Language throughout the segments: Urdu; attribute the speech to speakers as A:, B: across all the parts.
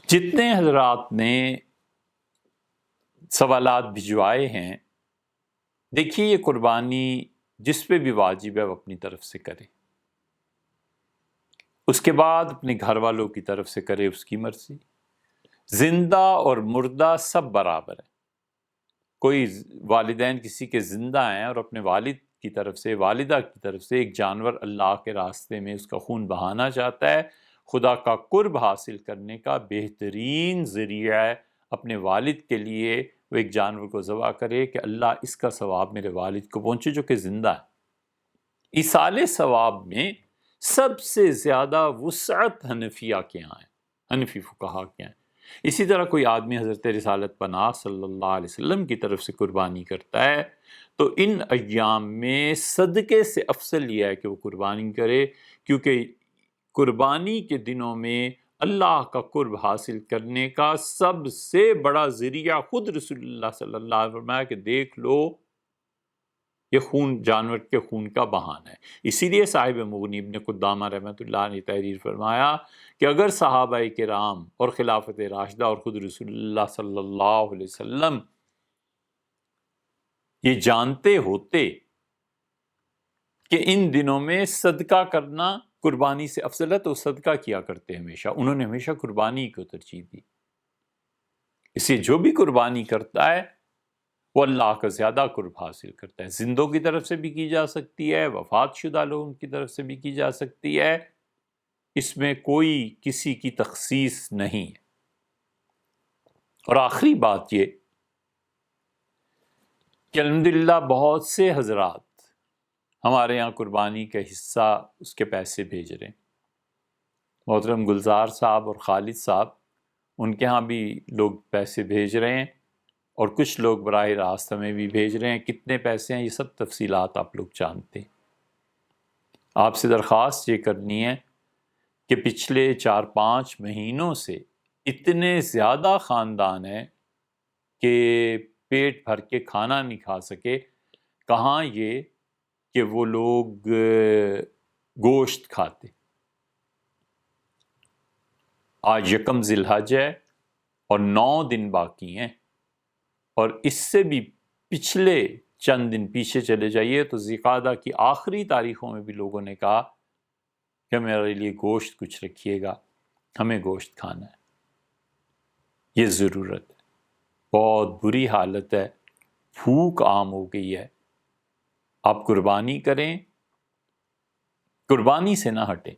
A: جتنے حضرات نے سوالات بھجوائے ہیں، دیکھیے یہ قربانی جس پہ بھی واجب ہے وہ اپنی طرف سے کرے، اس کے بعد اپنے گھر والوں کی طرف سے کرے، اس کی مرضی۔ زندہ اور مردہ سب برابر ہے۔ کوئی والدین کسی کے زندہ ہیں اور اپنے والد کی طرف سے، والدہ کی طرف سے ایک جانور اللہ کے راستے میں اس کا خون بہانا چاہتا ہے، خدا کا قرب حاصل کرنے کا بہترین ذریعہ ہے اپنے والد کے لیے وہ ایک جانور کو ذبح کرے کہ اللہ اس کا ثواب میرے والد کو پہنچے جو کہ زندہ ہے۔ ایصال ثواب میں سب سے زیادہ وسعت حنفیہ کے ہاں ہے، حنفی فقہا کے ہاں۔ اسی طرح کوئی آدمی حضرت رسالت پناہ صلی اللہ علیہ وسلم کی طرف سے قربانی کرتا ہے تو ان ایام میں صدقے سے افضل یہ ہے کہ وہ قربانی کرے، کیونکہ قربانی کے دنوں میں اللہ کا قرب حاصل کرنے کا سب سے بڑا ذریعہ خود رسول اللہ صلی اللہ علیہ وسلم فرمایا کہ دیکھ لو یہ خون جانور کے خون کا بہانا ہے۔ اسی لیے صاحب مغنی ابن قدامہ رحمۃ اللہ نے تحریر فرمایا کہ اگر صحابہ کرام اور خلافت راشدہ اور خود رسول اللہ صلی اللہ علیہ وسلم یہ جانتے ہوتے کہ ان دنوں میں صدقہ کرنا قربانی سے افضل ہے تو صدقہ کیا کرتے ہمیشہ، انہوں نے ہمیشہ قربانی کو ترجیح دی۔ اس لیے جو بھی قربانی کرتا ہے وہ اللہ کا زیادہ قرب حاصل کرتا ہے۔ زندوں کی طرف سے بھی کی جا سکتی ہے، وفات شدہ لوگوں کی طرف سے بھی کی جا سکتی ہے، اس میں کوئی کسی کی تخصیص نہیں ہے۔ اور آخری بات یہ کہ الحمدللہ بہت سے حضرات ہمارے یہاں قربانی کا حصہ اس کے پیسے بھیج رہے ہیں۔ محترم گلزار صاحب اور خالد صاحب، ان کے ہاں بھی لوگ پیسے بھیج رہے ہیں اور کچھ لوگ براہ راست ہمیں بھی بھیج رہے ہیں۔ کتنے پیسے ہیں یہ سب تفصیلات آپ لوگ جانتے ہیں۔ آپ سے درخواست یہ کرنی ہے کہ پچھلے 4-5 مہینوں سے اتنے زیادہ خاندان ہیں کہ پیٹ بھر کے کھانا نہیں کھا سکے، کہاں یہ کہ وہ لوگ گوشت کھاتے۔ آج 1 ذی الحج ہے اور 9 دن باقی ہیں، اور اس سے بھی پچھلے چند دن پیچھے چلے جائیے تو ذی القعدہ کی آخری تاریخوں میں بھی لوگوں نے کہا کہ میرے لیے گوشت کچھ رکھیے گا، ہمیں گوشت کھانا ہے۔ یہ ضرورت ہے، بہت بری حالت ہے، بھوک عام ہو گئی ہے۔ آپ قربانی کریں، قربانی سے نہ ہٹیں،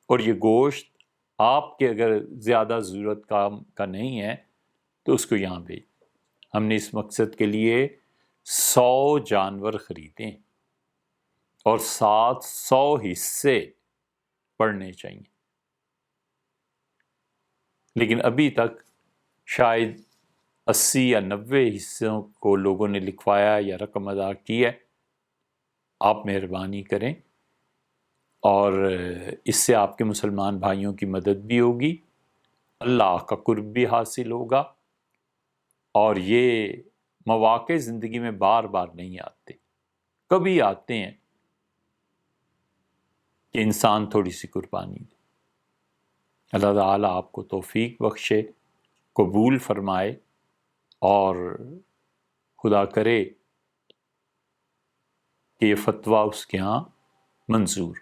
A: اور یہ گوشت آپ کے اگر زیادہ ضرورت کا نہیں ہے تو اس کو یہاں بھیج۔ ہم نے اس مقصد کے لیے 100 جانور خریدے اور 700 حصے پڑنے چاہیے، لیکن ابھی تک شاید 80 یا 90 حصوں کو لوگوں نے لکھوایا یا رقم ادا کی ہے۔ آپ مہربانی کریں، اور اس سے آپ کے مسلمان بھائیوں کی مدد بھی ہوگی، اللہ کا قرب بھی حاصل ہوگا، اور یہ مواقع زندگی میں بار بار نہیں آتے، کبھی آتے ہیں کہ انسان تھوڑی سی قربانی دے۔ اللہ تعالیٰ آپ کو توفیق بخشے، قبول فرمائے، اور خدا کرے کہ یہ فتویٰ اس کے ہاں منظور۔